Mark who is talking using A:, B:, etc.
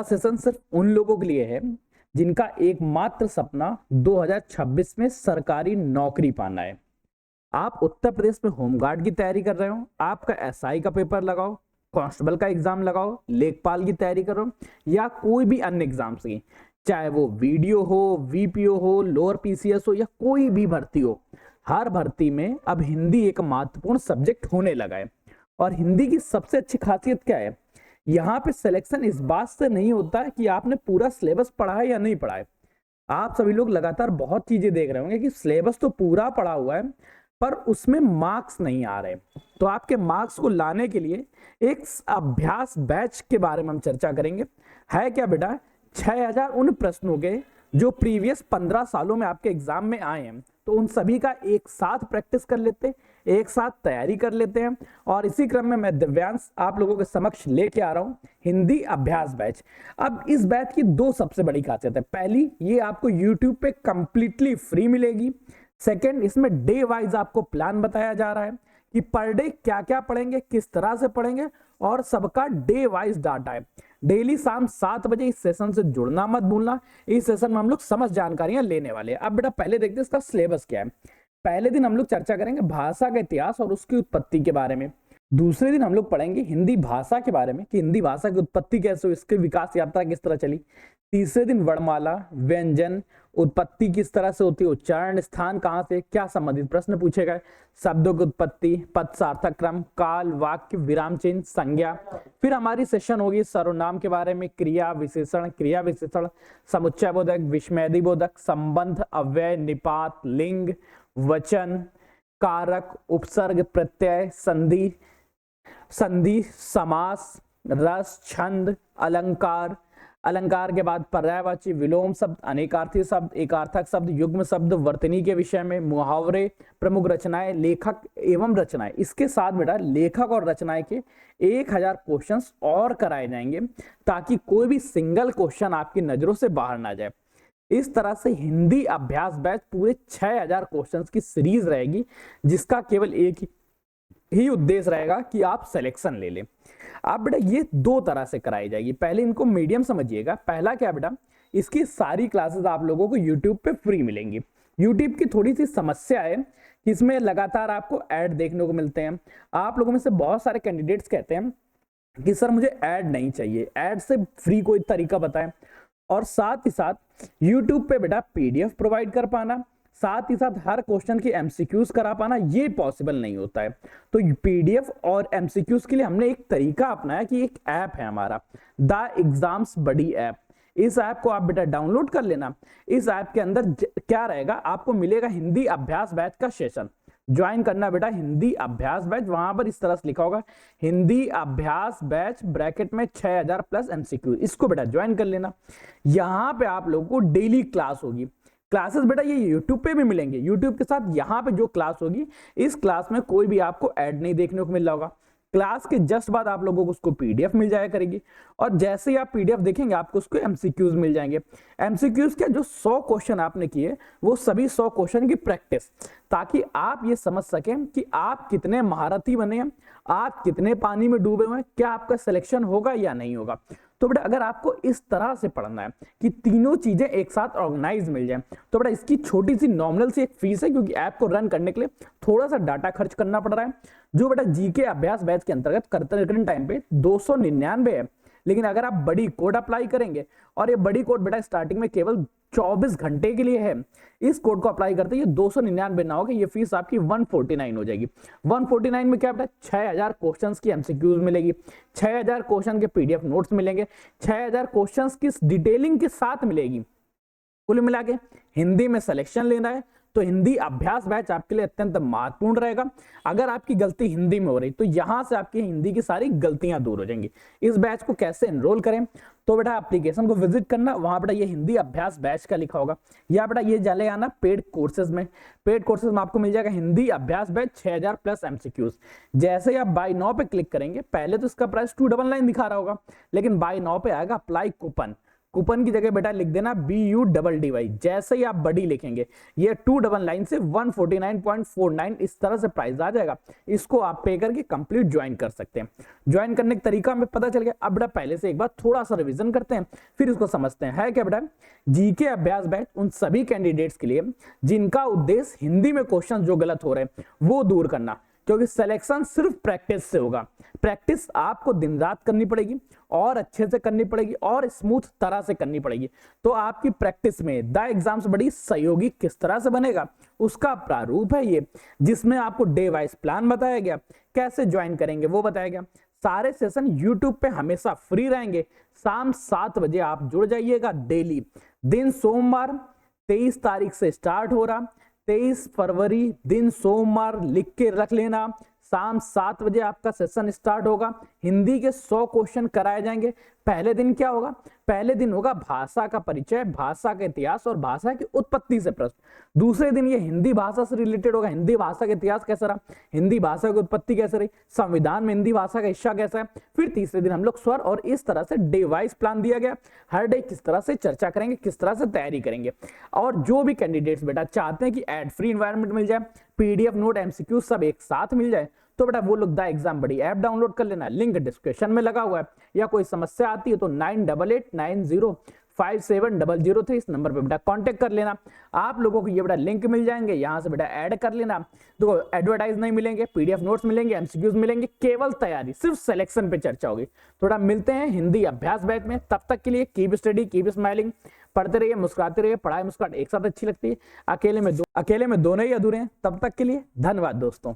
A: Session सिर्फ उन लोगों के लिए है जिनका एकमात्र सपना 2026 में सरकारी नौकरी पाना है। आप उत्तर प्रदेश में होमगार्ड की तैयारी कर रहे हो, आपका एसआई का पेपर लगाओ, कांस्टेबल का एग्जाम लगाओ, लेखपाल की तैयारी करो या कोई भी अन्य एग्जाम की, चाहे वो वीडियो हो, वीपीओ हो, लोअर पीसीएस हो या कोई भी भर्ती हो, हर भर्ती में अब हिंदी एक महत्वपूर्ण सब्जेक्ट होने लगा है। और हिंदी की सबसे अच्छी खासियत क्या है, यहाँ पे सिलेक्शन इस बात से नहीं होता है कि आपने पूरा सिलेबस पढ़ा है या नहीं पढ़ा है। आप सभी लोग लगातार बहुत चीजें देख रहे होंगे कि सिलेबस तो पूरा पढ़ा हुआ है पर उसमें मार्क्स नहीं आ रहे। तो आपके मार्क्स को लाने के लिए एक अभ्यास बैच के बारे में हम चर्चा करेंगे। है क्या बेटा, 6000 उन प्रश्नों के जो प्रीवियस 15 सालों में आपके एग्जाम में आए हैं, तो उन सभी का एक साथ प्रैक्टिस कर लेते हैं, एक साथ तैयारी कर लेते हैं। और इसी क्रम में मैं दिव्यांश आप लोगों के समक्ष लेके आ रहा हूं हिंदी अभ्यास बैच। अब इस बैच की दो सबसे बड़ी खासियत है। पहली, ये आपको यूट्यूब पे कंप्लीटली फ्री मिलेगी। सेकेंड, इसमें डे वाइज आपको प्लान बताया जा रहा है कि पर डे क्या क्या पढ़ेंगे, किस तरह से पढ़ेंगे, और सबका डे वाइज डाटा है। डेली शाम 7 बजे इस सेशन से जुड़ना मत भूलना। इस सेशन में हम लोग समस्त जानकारियां लेने वाले हैं। अब बेटा पहले देखते हैं इसका सिलेबस क्या है। पहले दिन हम लोग चर्चा करेंगे भाषा का इतिहास और उसकी उत्पत्ति के बारे में। दूसरे दिन हम लोग पढ़ेंगे हिंदी भाषा के बारे में कि हिंदी भाषा की उत्पत्ति कैसे हुई, इसकी विकास यात्रा किस तरह चली। तीसरे दिन वर्णमाला, व्यंजन, उत्पत्ति किस तरह से होती है, उच्चारण स्थान कहाँ से, क्या संबंधित प्रश्न पूछे गए, शब्दों की उत्पत्ति, पद सार्थक क्रम, काल, वाक्य, विराम चिन्ह, संज्ञा। फिर हमारी सेशन होगी सर्वनाम के बारे में, क्रिया विशेषण, समुच्चय बोधक, विस्मयदी बोधक, संबंध, अव्यय, निपात, लिंग, वचन, कारक, उपसर्ग, प्रत्यय, संधि, समास, रस, छंद, अलंकार। अलंकार के बाद पर्यायवाची, विलोम शब्द, अनेकार्थी शब्द, एकार्थक शब्द, युग्म शब्द, वर्तनी के विषय में, मुहावरे, प्रमुख रचनाएं, लेखक एवं रचनाएं। इसके साथ बेटा लेखक और रचनाएं के 1000 क्वेश्चंस और कराए जाएंगे ताकि कोई भी सिंगल क्वेश्चन आपकी नजरों से बाहर ना जाए। इस तरह से हिंदी अभ्यास बैच पूरे 6000 क्वेश्चंस की सीरीज रहेगी, जिसका केवल एक ही उद्देश्य रहेगा कि आप सिलेक्शन ले लें। अब बेटा ये दो तरह से कराई जाएगी। पहले इनको मीडियम समझिएगा। पहला क्या बेटा, इसकी सारी क्लासेस आप लोगों को यूट्यूब पे फ्री मिलेंगी। यूट्यूब की थोड़ी सी समस्या है कि इसमें लगातार आपको ऐड देखने को मिलते हैं। आप लोगों में से बहुत सारे कैंडिडेट्स कहते हैं कि सर मुझे ऐड नहीं चाहिए, ऐड से फ्री कोई तरीका बताएं। और साथ ही साथ यूट्यूब पे बेटा पीडीएफ प्रोवाइड कर पाना, साथ ही साथ हर क्वेश्चन की एमसीक्यूज करा पाना, ये पॉसिबल नहीं होता है। तो पीडीएफ और एमसीक्यूज के लिए हमने एक तरीका अपनाया कि एक ऐप है हमारा, द एग्जाम्स बडी ऐप। इस ऐप को आप बेटा डाउनलोड कर लेना। इस ऐप के अंदर क्या रहेगा, आपको मिलेगा हिंदी अभ्यास बैच का सेशन। ज्वाइन करना बेटा हिंदी अभ्यास बैच, वहां पर इस तरह से लिखा होगा हिंदी अभ्यास बैच ब्रैकेट में 6000 प्लस एमसीक्यू। इसको बेटा ज्वाइन कर लेना। यहाँ पे आप लोगों को डेली क्लास होगी। क्लासेस बेटा ये यूट्यूब पे भी मिलेंगे। यूट्यूब के साथ यहाँ पे जो क्लास होगी, इस क्लास में कोई भी आपको ऐड नहीं देखने को मिल रहा होगा। क्लास के जस्ट बाद आप लोगों को उसको पीडीएफ मिल जाया करेगी, और जैसे ही आप पीडीएफ देखेंगे आपको उसको एमसीक्यूज मिल जाएंगे। एमसीक्यूज के जो 100 क्वेश्चन आपने किए वो सभी 100 क्वेश्चन की प्रैक्टिस, ताकि आप ये समझ सकें कि आप कितने महारथी बने हैं, आप कितने पानी में डूबे हुए हैं, क्या आपका सिलेक्शन होगा या नहीं होगा। तो बेटा अगर आपको इस तरह से पढ़ना है कि तीनों चीजें एक साथ ऑर्गेनाइज मिल जाए, तो बेटा इसकी छोटी सी नॉमिनल सी एक फीस है, क्योंकि ऐप को रन करने के लिए थोड़ा सा डाटा खर्च करना पड़ रहा है, जो बेटा जीके अभ्यास बैच के अंतर्गत करंट टाइम पे 299 है। लेकिन अगर आप बड़ी कोड अप्लाई करेंगे, और ये बड़ी कोड बेटा स्टार्टिंग में केवल 24 घंटे के लिए है, इस कोड को अप्लाई करते ये 299 ना होगा, ये फीस आपकी 149 हो जाएगी। 149 में क्या बेटा 6000 क्वेश्चंस की एमसीक्यूज मिलेगी, 6000 क्वेश्चन के पीडीएफ नोट्स मिलेंगे, 6000 क्वेश्चंस की डिटेलिंग के साथ मिलेगी। कुल मिला के हिंदी में सिलेक्शन लेना है तो हिंदी अभ्यास बैच आपके लिए अत्यंत महत्वपूर्ण रहेगा। अगर आपकी गलती हिंदी में हो रही तो यहां से आपकी हिंदी की सारी गलतियां दूर हो जाएंगी। इस बैच को कैसे एनरोल करें, तो बेटा एप्लीकेशन को विजिट करना, वहां बेटा ये हिंदी अभ्यास बैच का लिखा होगा, या बेटा ये चले आना पेड कोर्सेज में। पेड कोर्सेज में आपको मिल जाएगा हिंदी अभ्यास बैच 6000 प्लस एमसीक्यूज। जैसे ही आप बाय नाउ पे क्लिक करेंगे, पहले तो इसका प्राइस 299 दिखा रहा होगा, लेकिन बाय नाउ पे आएगा अप्लाई कूपन। कूपन की जगह बेटा लिख देना BUDDY। जैसे ही आप बड़ी लिखेंगे ये 2 डबल लाइन से 149.49 इस तरह से प्राइस आ जाएगा। इसको आप पे करके कंप्लीट ज्वाइन कर सकते हैं। ज्वाइन करने का तरीका हमें पता चल गया। अब बेटा पहले से एक बार थोड़ा सा रिवीजन करते हैं, फिर इसको समझते हैं। है क्या बेटा, जीके अभ्यास बैच उन सभी कैंडिडेट्स के लिए जिनका उद्देश्य हिंदी में क्वेश्चन जो गलत हो रहे हैं वो दूर करना, क्योंकि सिलेक्शन सिर्फ प्रैक्टिस से होगा। प्रैक्टिस आपको दिन रात करनी पड़ेगी और अच्छे से करनी पड़ेगी और स्मूथ तरह से करनी पड़ेगी। तो आपकी प्रैक्टिस में द एग्जाम्स बड़ी सहयोगी किस तरह से बनेगा उसका प्रारूप है ये, जिसमें आपको डे वाइज प्लान बताया गया, कैसे ज्वाइन करेंगे वो बताया गया। सारे सेशन YouTube पे हमेशा फ्री रहेंगे। शाम 7 बजे आप जुड़ जाइएगा डेली। दिन सोमवार 23 तारीख से स्टार्ट हो रहा, 23 फरवरी दिन सोमवार लिख के रख लेना। शाम 7 बजे आपका सेशन स्टार्ट होगा। हिंदी के 100 क्वेश्चन कराए जाएंगे। पहले दिन क्या होगा, पहले दिन होगा भाषा का परिचय, भाषा का इतिहास और भाषा की उत्पत्ति से प्रश्न। दूसरे दिन ये हिंदी भाषा से रिलेटेड होगा, हिंदी भाषा का इतिहास कैसा रहा, हिंदी भाषा की उत्पत्ति कैसे रही, संविधान में हिंदी भाषा का हिस्सा कैसा है। फिर तीसरे दिन हम लोग स्वर, और इस तरह से डे वाइज प्लान दिया गया। हर डे किस तरह से चर्चा करेंगे, किस तरह से तैयारी करेंगे। और जो भी कैंडिडेट्स बेटा चाहते हैं कि एड फ्री एनवायरनमेंट मिल जाए, PDF नोट MCQ सब एक साथ मिल जाए, तो बेटा वो लोग द एग्जाम बड़ी ऐप डाउनलोड कर लेना, लिंक डिस्क्रिप्शन में लगा हुआ है। या कोई समस्या आती है तो 9889057003 इस नंबर पे बेटा कांटेक्ट कर लेना। आप लोगों को ये बेटा लिंक मिल जाएंगे, यहाँ से बेटा ऐड कर लेना। देखो एडवर्टाइज नहीं मिलेंगे, PDF नोट्स मिलेंगे, MCQs मिलेंगे, केवल तैयारी, सिर्फ सिलेक्शन पे चर्चा होगी। थोड़ा मिलते हैं हिंदी अभ्यास बैच में, तब तक के लिए कीप स्टडी, कीप स्माइलिंग, पढ़ते रहिए, मुस्कुराते रहिए। पढ़ाई मुस्कुराहट एक साथ अच्छी लगती है, अकेले में दोनों ही अधूरे हैं। तब तक के लिए धन्यवाद दोस्तों।